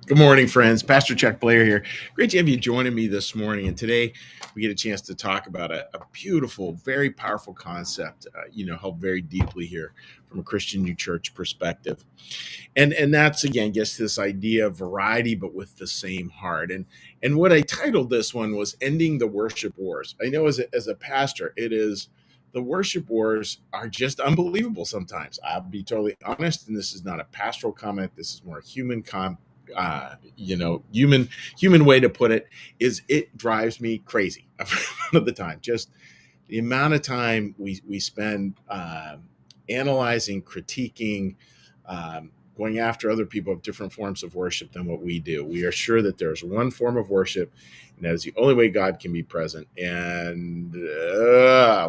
Good morning, friends. Pastor Chuck Blair here. Great to have you joining me this morning. And today we get a chance to talk about a beautiful, very powerful concept, held very deeply here from a Christian New Church perspective. And that's, again, gets to this idea of variety, but with the same heart. And what I titled this one was Ending the Worship Wars. I know as a pastor, the worship wars are just unbelievable sometimes. I'll be totally honest, and this is not a pastoral comment. This is more a human comment. Human way to put it is it drives me crazy a lot of the time. Just the amount of time we spend analyzing, critiquing, going after other people of different forms of worship than what we do. We are sure that there's one form of worship, and that is the only way God can be present, and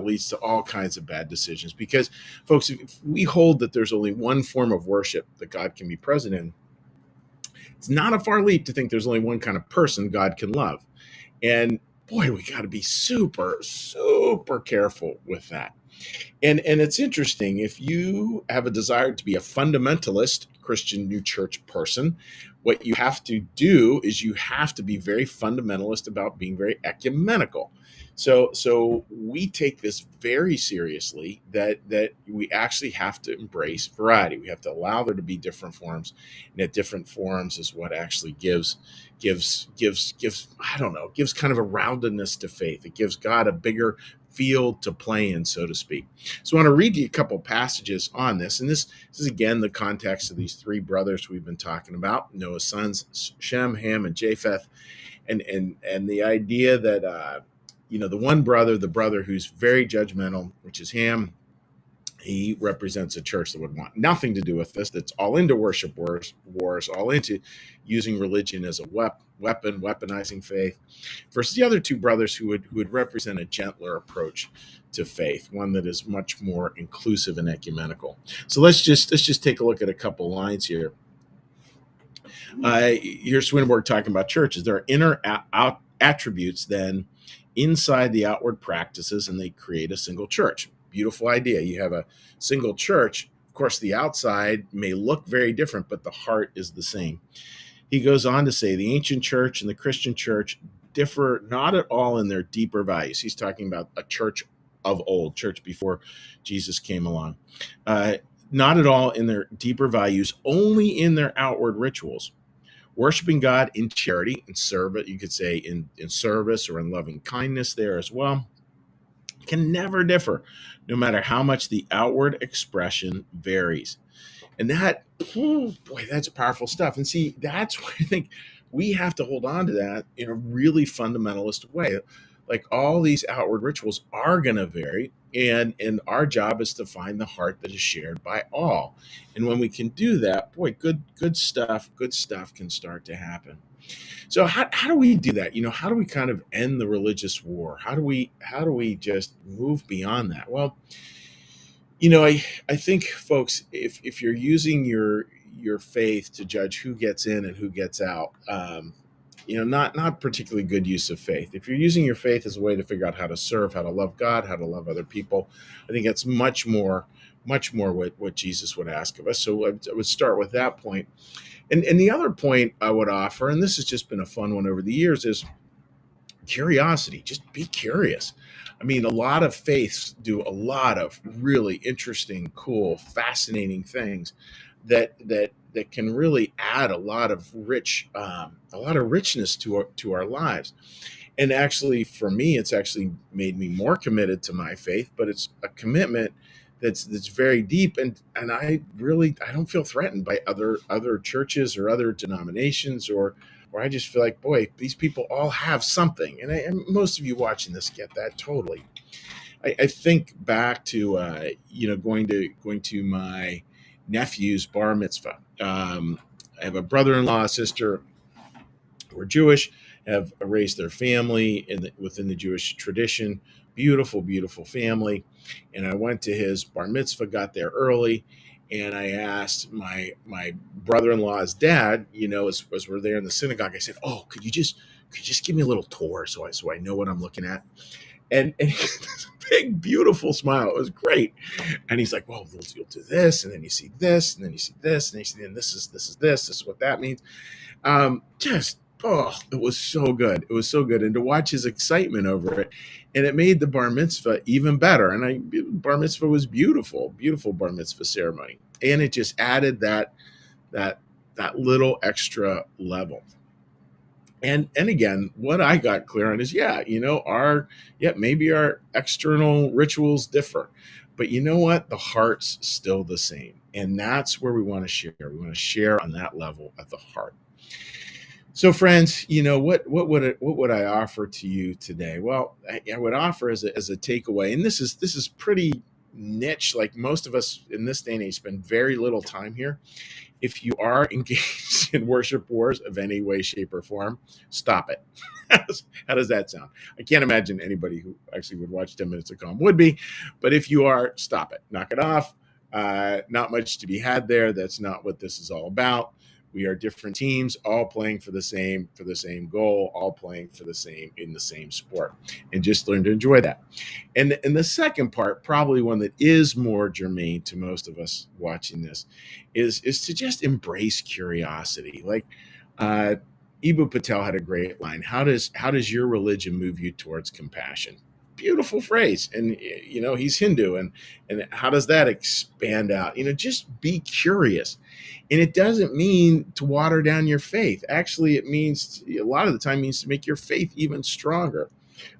leads to all kinds of bad decisions. Because, folks, if we hold that there's only one form of worship that God can be present in, it's not a far leap to think there's only one kind of person God can love. And boy, we got to be super, super careful with that. And it's interesting, if you have a desire to be a fundamentalist Christian New Church person, what you have to do is you have to be very fundamentalist about being very ecumenical. So we take this very seriously, that we actually have to embrace variety. We have to allow there to be different forms, and that different forms is what actually gives I don't know, gives kind of a roundedness to faith. It gives God a bigger field to play in, so to speak. So I want to read you a couple passages on this. And this is, again, the context of these three brothers we've been talking about, Noah's sons, Shem, Ham, and Japheth. And the idea that, the one brother, the brother who's very judgmental, which is Ham, he represents a church that would want nothing to do with this, that's all into worship wars, all into using religion as a weapon, weaponizing faith, versus the other two brothers who would represent a gentler approach to faith, one that is much more inclusive and ecumenical. So let's just take a look at a couple lines here. Here's Swedenborg talking about churches. There are inner attributes then inside the outward practices, and they create a single church. Beautiful idea. You have a single church. Of course, the outside may look very different, but the heart is the same. He goes on to say the ancient church and the Christian church differ not at all in their deeper values. He's talking about a church of old, church before Jesus came along. Not at all in their deeper values, only in their outward rituals. Worshiping God in charity, in service, you could say in service or in loving kindness there as well, can never differ, no matter how much the outward expression varies. And that, boy, that's powerful stuff. And see, that's why I think we have to hold on to that in a really fundamentalist way. Like, all these outward rituals are going to vary, and our job is to find the heart that is shared by all. And when we can do that, boy, good stuff can start to happen. So how do we do that? How do we kind of end the religious war? How do we just move beyond that? Well, I think, folks, if you're using your faith to judge who gets in and who gets out, not particularly good use of faith. If you're using your faith as a way to figure out how to serve, how to love God, how to love other people, I think that's much more what Jesus would ask of us. So I would start with that point. And the other point I would offer, and this has just been a fun one over the years, is curiosity. Just be curious. I mean, a lot of faiths do a lot of really interesting, cool, fascinating things that can really add a lot of richness to our lives. And actually, for me, it's actually made me more committed to my faith. But it's a commitment that's very deep, and I don't feel threatened by other churches or other denominations, or I just feel like, boy, these people all have something, and most of you watching this get that totally. I think back to going to my nephew's bar mitzvah. I have a brother-in-law, a sister who are Jewish, have raised their family within the Jewish tradition. Beautiful, beautiful family. And I went to his bar mitzvah, got there early, and I asked my brother-in-law's dad, as we're there in the synagogue, I said, "Oh, could you just give me a little tour so I know what I'm looking at?" and he had this big, beautiful smile. It was great. And he's like, well, you'll do this, and then you see this, and then you see this, and you see, and this is what that means. Just it was so good. It was so good, and to watch his excitement over it, and it made the bar mitzvah even better. And bar mitzvah was beautiful, beautiful bar mitzvah ceremony, and it just added that that little extra level. And again, what I got clear on is, maybe our external rituals differ, but you know what? The heart's still the same, and that's where we want to share. We want to share on that level at the heart. So, friends, what would I offer to you today? Well, I would offer as a takeaway, and this is pretty niche. Like most of us in this day and age spend very little time here. If you are engaged in worship wars of any way, shape, or form, stop it. How does that sound? I can't imagine anybody who actually would watch 10 Minutes of Calm would be, but if you are, stop it. Knock it off. Not much to be had there. That's not what this is all about. We are different teams, all playing for the same goal, all playing for the same in the same sport, and just learn to enjoy that. And the second part, probably one that is more germane to most of us watching this, is to just embrace curiosity. Like Ibu Patel had a great line. How does your religion move you towards compassion? Beautiful phrase. And he's Hindu, and how does that expand out? Just be curious. And it doesn't mean to water down your faith. Actually, it means, a lot of the time, means to make your faith even stronger.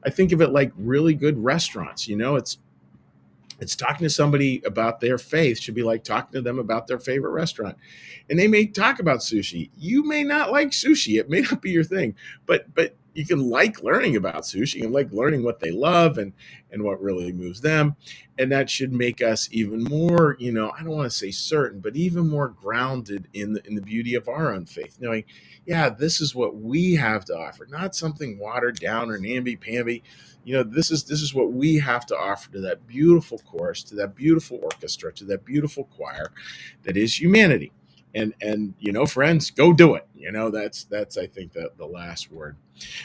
I think of it like really good restaurants. It's talking to somebody about their faith should be like talking to them about their favorite restaurant. And they may talk about sushi. You may not like sushi. It may not be your thing, but you can like learning about sushi and like learning what they love and what really moves them. And that should make us even more, I don't want to say certain, but even more grounded in the beauty of our own faith, knowing, yeah, this is what we have to offer, not something watered down or namby-pamby. This is what we have to offer to that beautiful chorus, to that beautiful orchestra, to that beautiful choir that is humanity. And friends, go do it. That's I think the last word.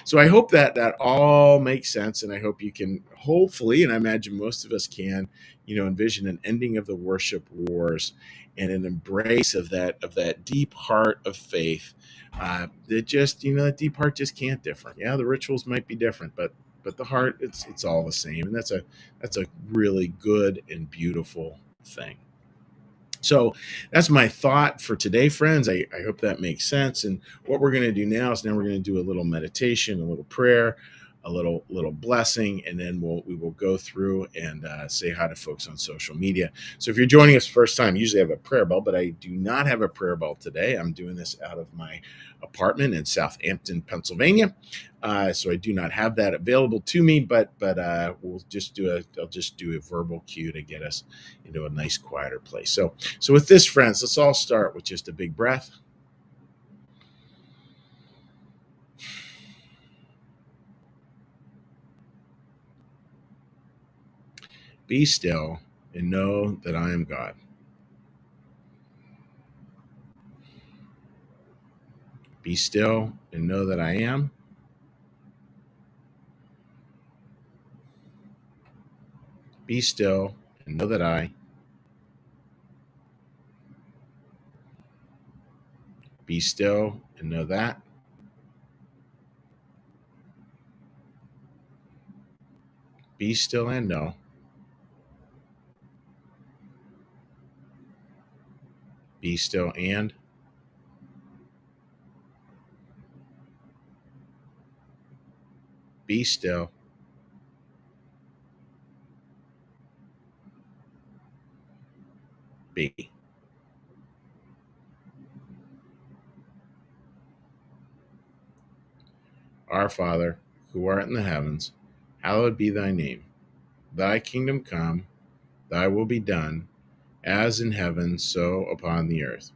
So I hope that all makes sense, and I hope you can, hopefully, and I imagine most of us can, envision an ending of the worship wars and an embrace of that deep heart of faith. That just that deep heart just can't differ. Yeah, the rituals might be different, but the heart, it's all the same, and that's a really good and beautiful thing. So that's my thought for today, friends. I hope that makes sense. And what we're going to do now is we're going to do a little meditation, a little prayer, a little blessing, and then we will go through and say hi to folks on social media. So if you're joining us first time, usually I have a prayer bell, but I do not have a prayer bell today. I'm doing this out of my apartment in Southampton, Pennsylvania. So I do not have that available to me, but I'll just do a verbal cue to get us into a nice, quieter place. So with this, friends, let's all start with just a big breath. Be still and know that I am God. Be still and know that I am. Be still and know that I. Be still and know that. Be still and know. Be still and. Be still. Be. Our Father, who art in the heavens, hallowed be thy name. Thy kingdom come, thy will be done, as in heaven, so upon the earth.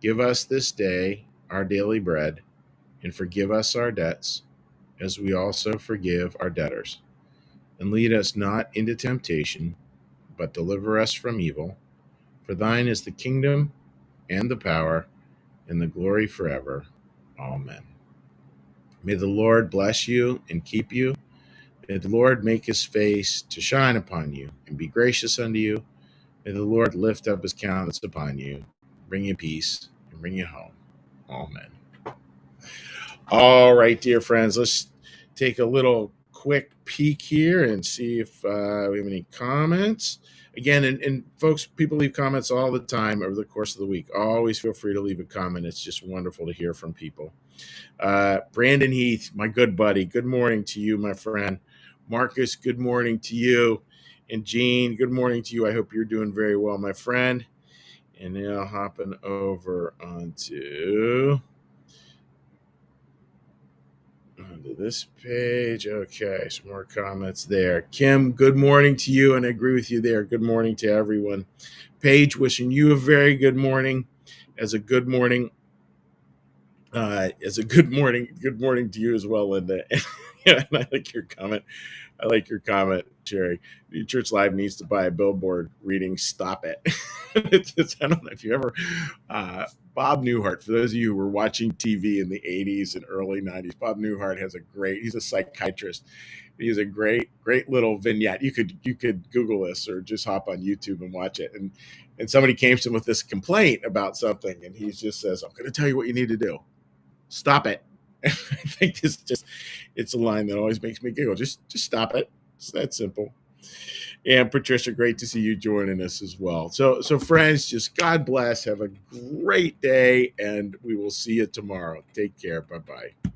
Give us this day our daily bread, and forgive us our debts, as we also forgive our debtors. And lead us not into temptation, but deliver us from evil. For thine is the kingdom, and the power, and the glory forever. Amen. May the Lord bless you and keep you. May the Lord make his face to shine upon you and be gracious unto you. May the Lord lift up his countenance upon you, bring you peace, and bring you home. Amen. All right, dear friends, let's take a little quick peek here and see if we have any comments. Again, and folks, people leave comments all the time over the course of the week. Always feel free to leave a comment. It's just wonderful to hear from people. Brandon Heath, my good buddy, good morning to you, my friend. Marcus, good morning to you. And Gene, good morning to you. I hope you're doing very well, my friend. And now hopping over onto this page. Okay, some more comments there. Kim, good morning to you, and I agree with you there. Good morning to everyone. Paige, wishing you a very good morning. As a good morning good morning to you as well, Linda. And I like your comment. Jerry. New Church Live needs to buy a billboard reading "Stop It." I don't know if you ever, Bob Newhart. For those of you who were watching TV in the '80s and early '90s, Bob Newhart has he's a psychiatrist. He has a great little vignette. You could Google this or just hop on YouTube and watch it. And somebody came to him with this complaint about something, and he just says, "I'm going to tell you what you need to do. Stop it." I think it's a line that always makes me giggle. Just stop it. It's that simple. And Patricia, great to see you joining us as well. So friends, just God bless. Have a great day, and we will see you tomorrow. Take care. Bye-bye.